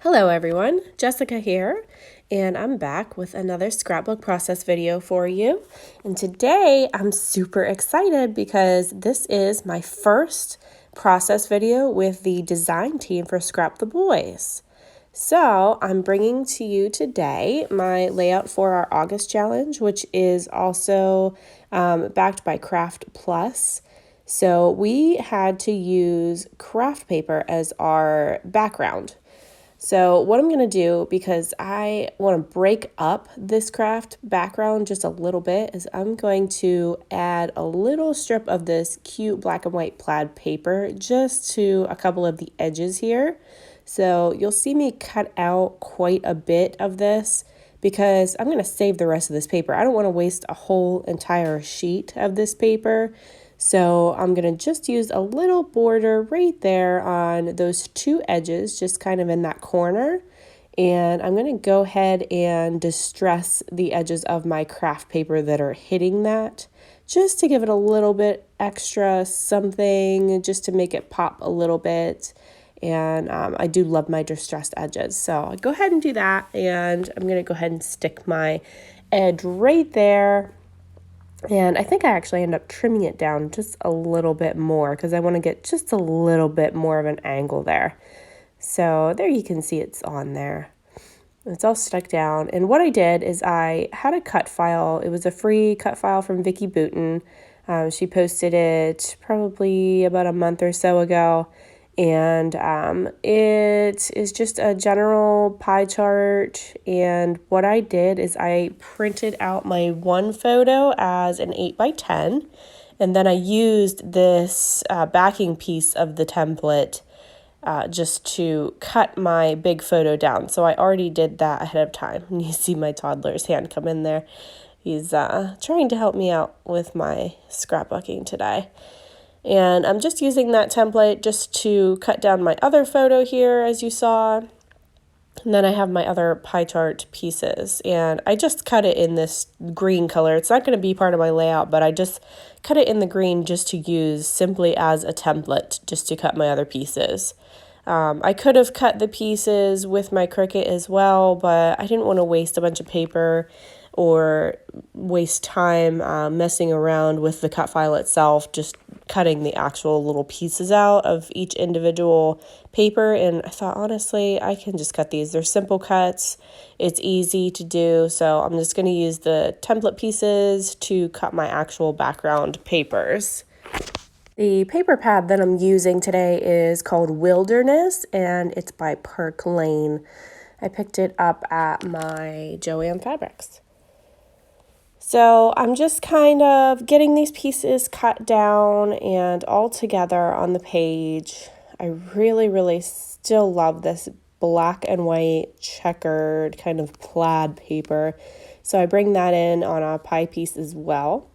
Hello everyone, Jessica here, and I'm back with another scrapbook process video for you. And today I'm super excited because this is my first process video with the design team for Scrap the Boys. So I'm bringing to you today my layout for our August challenge, which is also backed by Craft Plus. So we had to use craft paper as our background. So what I'm going to do, because I want to break up this craft background just a little bit, is I'm going to add a little strip of this cute black and white plaid paper just to a couple of the edges here. So you'll see me cut out quite a bit of this because I'm going to save the rest of this paper. I don't want to waste a whole entire sheet of this paper. So I'm going to just use a little border right there on those two edges, just kind of in that corner. And I'm going to go ahead and distress the edges of my craft paper that are hitting that, just to give it a little bit extra something, just to make it pop a little bit. And I do love my distressed edges. So I'll go ahead and do that. And I'm going to go ahead and stick my edge right there. And I think I actually end up trimming it down just a little bit more because I want to get just a little bit more of an angle there. So there you can see it's on there. It's all stuck down. And what I did is I had a cut file. It was a free cut file from Vicki Boutin. She posted it probably about a month or so ago. And it is just a general pie chart. And what I did is I printed out my one photo as an 8x10. And then I used this backing piece of the template just to cut my big photo down. So I already did that ahead of time. And you see my toddler's hand come in there. He's trying to help me out with my scrapbooking today. And I'm just using that template just to cut down my other photo here, as you saw. And then I have my other pie chart pieces. And I just cut it in this green color. It's not going to be part of my layout, but I just cut it in the green just to use simply as a template, just to cut my other pieces. I could have cut the pieces with my Cricut as well, but I didn't want to waste a bunch of paper or waste time messing around with the cut file itself, just cutting the actual little pieces out of each individual paper. And I thought, honestly, I can just cut these. They're simple cuts. It's easy to do. So I'm just going to use the template pieces to cut my actual background papers. The paper pad that I'm using today is called Wilderness, and it's by Park Lane. I picked it up at my Joann Fabrics. So I'm just kind of getting these pieces cut down and all together on the page. I really still love this black and white checkered kind of plaid paper. So I bring that in on a pie piece as well.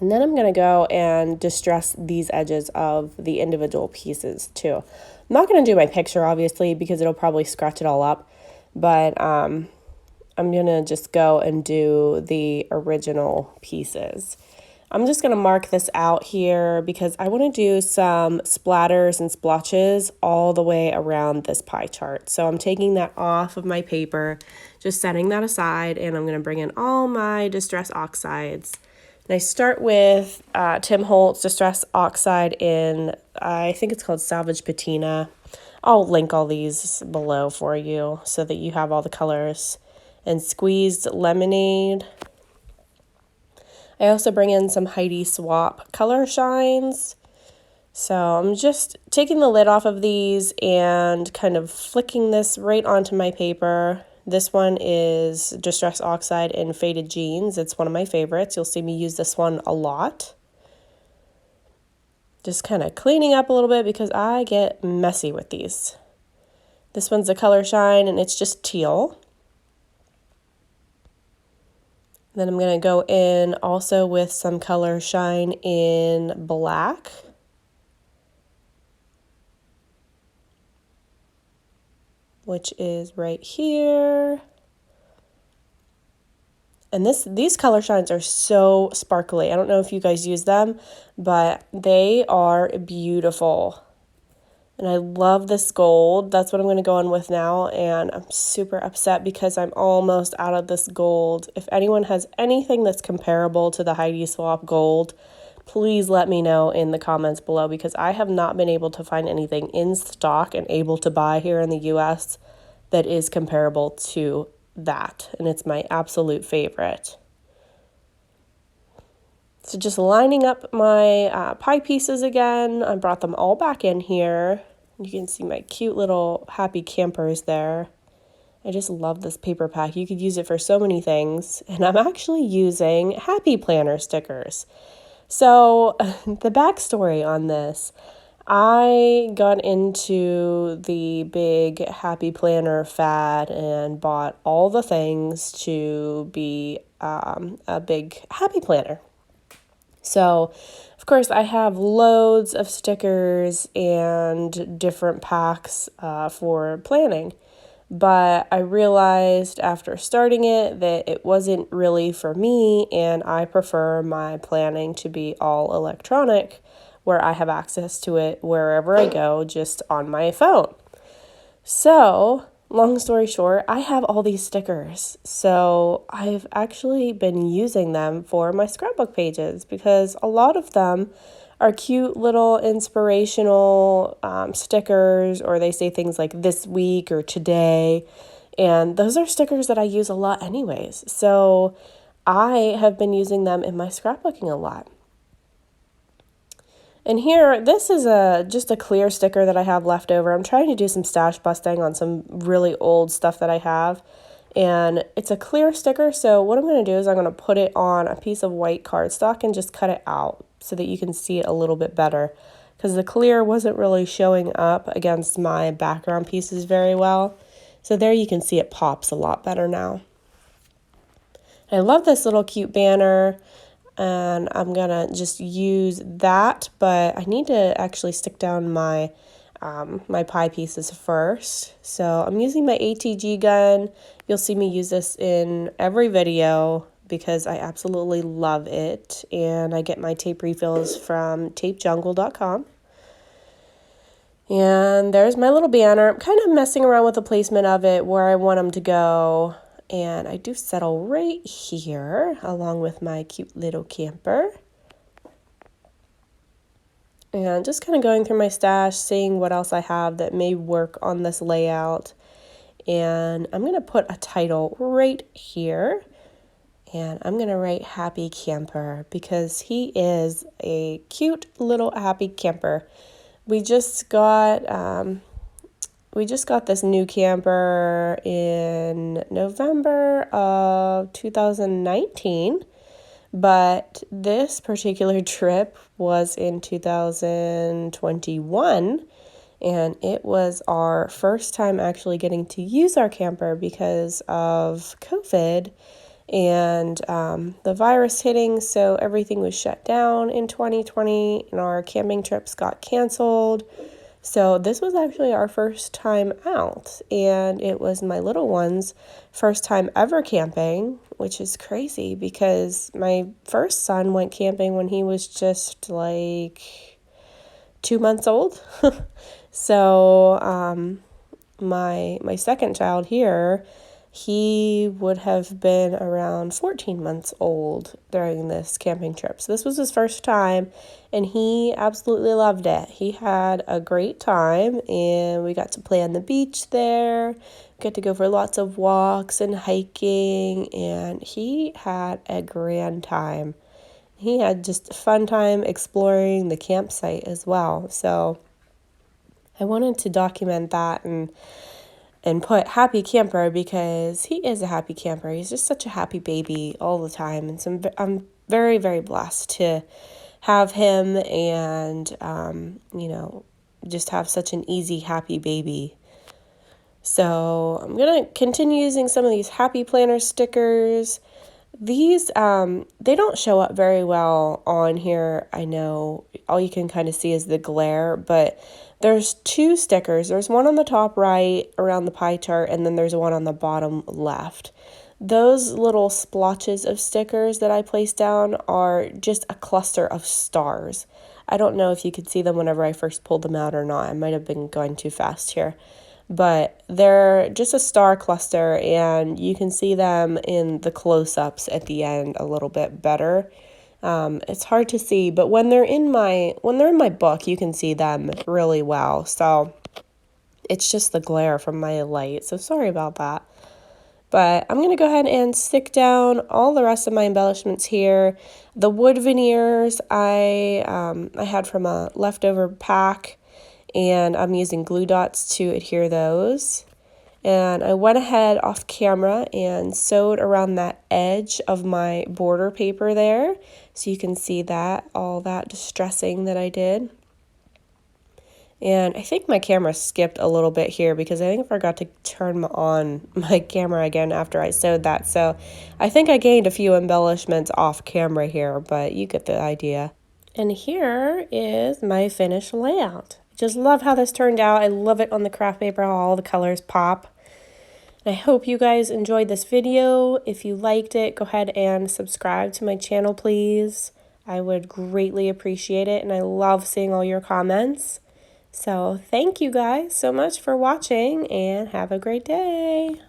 And then I'm going to go and distress these edges of the individual pieces too. I'm not going to do my picture, obviously, because it'll probably scratch it all up. But I'm going to just go and do the original pieces. I'm just going to mark this out here because I want to do some splatters and splotches all the way around this pie chart. So I'm taking that off of my paper, just setting that aside, and I'm going to bring in all my Distress Oxides. And I start with Tim Holtz Distress Oxide in, I think it's called Salvaged Patina. I'll link all these below for you so that you have all the colors. And Squeezed Lemonade. I also bring in some Heidi Swapp color shines. So I'm just taking the lid off of these and kind of flicking this right onto my paper. This one is Distress Oxide in Faded Jeans. It's one of my favorites. You'll see me use this one a lot. Just kind of cleaning up a little bit because I get messy with these. This one's a color shine and it's just teal. Then I'm going to go in also with some color shine in black. Which is right here. And these color shines are so sparkly. I don't know if you guys use them, but they are beautiful. And I love this gold. That's what I'm going to go on with now. And I'm super upset because I'm almost out of this gold. If anyone has anything that's comparable to the Heidi Swapp gold, please let me know in the comments below, because I have not been able to find anything in stock and able to buy here in the US that is comparable to that. And it's my absolute favorite. So just lining up my pie pieces again. I brought them all back in here. You can see my cute little happy campers there. I just love this paper pack. You could use it for so many things. And I'm actually using Happy Planner stickers. So the backstory on this, I got into the big Happy Planner fad and bought all the things to be a big Happy Planner. So, of course, I have loads of stickers and different packs for planning. But I realized after starting it that it wasn't really for me, and I prefer my planning to be all electronic, where I have access to it wherever I go, just on my phone. So, long story short, I have all these stickers. So I've actually been using them for my scrapbook pages, because a lot of them are cute little inspirational stickers, or they say things like this week or today. And those are stickers that I use a lot anyways. So I have been using them in my scrapbooking a lot. And here, this is just a clear sticker that I have left over. I'm trying to do some stash busting on some really old stuff that I have. And it's a clear sticker, so what I'm going to do is I'm going to put it on a piece of white cardstock and just cut it out so that you can see it a little bit better. Because the clear wasn't really showing up against my background pieces very well. So there you can see it pops a lot better now. I love this little cute banner. And I'm gonna just use that, but I need to actually stick down my my pie pieces first. So I'm using my ATG gun. You'll see me use this in every video because I absolutely love it. And I get my tape refills from tapejungle.com. And there's my little banner. I'm kind of messing around with the placement of it, where I want them to go. And I do settle right here along with my cute little camper. And just kind of going through my stash, seeing what else I have that may work on this layout. And I'm going to put a title right here. And I'm going to write Happy Camper, because he is a cute little happy camper. We just got this new camper in November of 2019, but this particular trip was in 2021, and it was our first time actually getting to use our camper because of COVID and the virus hitting, so everything was shut down in 2020, and our camping trips got canceled. So this was actually our first time out, and it was my little one's first time ever camping, which is crazy because my first son went camping when he was just like 2 months old. So my second child here, he would have been around 14 months old during this camping trip. So this was his first time, and he absolutely loved it. He had a great time, and we got to play on the beach there, get to go for lots of walks and hiking, and he had a grand time. He had just a fun time exploring the campsite as well. So I wanted to document that and put Happy Camper, because he is a happy camper. He's just such a happy baby all the time. And so I'm very, very blessed to have him and, just have such an easy, happy baby. So I'm going to continue using some of these Happy Planner stickers. These, they don't show up very well on here. I know all you can kind of see is the glare, but there's 2 stickers. There's one on the top right around the pie chart, and then there's one on the bottom left. Those little splotches of stickers that I placed down are just a cluster of stars. I don't know if you could see them whenever I first pulled them out or not. I might have been going too fast here. But they're just a star cluster, and you can see them in the close-ups at the end a little bit better. It's hard to see, but when they're in my book, you can see them really well. So it's just the glare from my light. So sorry about that. But I'm going to go ahead and stick down all the rest of my embellishments here. The wood veneers I had from a leftover pack, and I'm using glue dots to adhere those. And I went ahead off camera and sewed around that edge of my border paper there, so you can see that, all that distressing that I did. And I think my camera skipped a little bit here because I think I forgot to turn on my camera again after I sewed that. So I think I gained a few embellishments off camera here, but you get the idea. And here is my finished layout. Just love how this turned out. I love it on the craft paper, how all the colors pop. And I hope you guys enjoyed this video. If you liked it, go ahead and subscribe to my channel, please. I would greatly appreciate it, and I love seeing all your comments. So thank you guys so much for watching, and have a great day.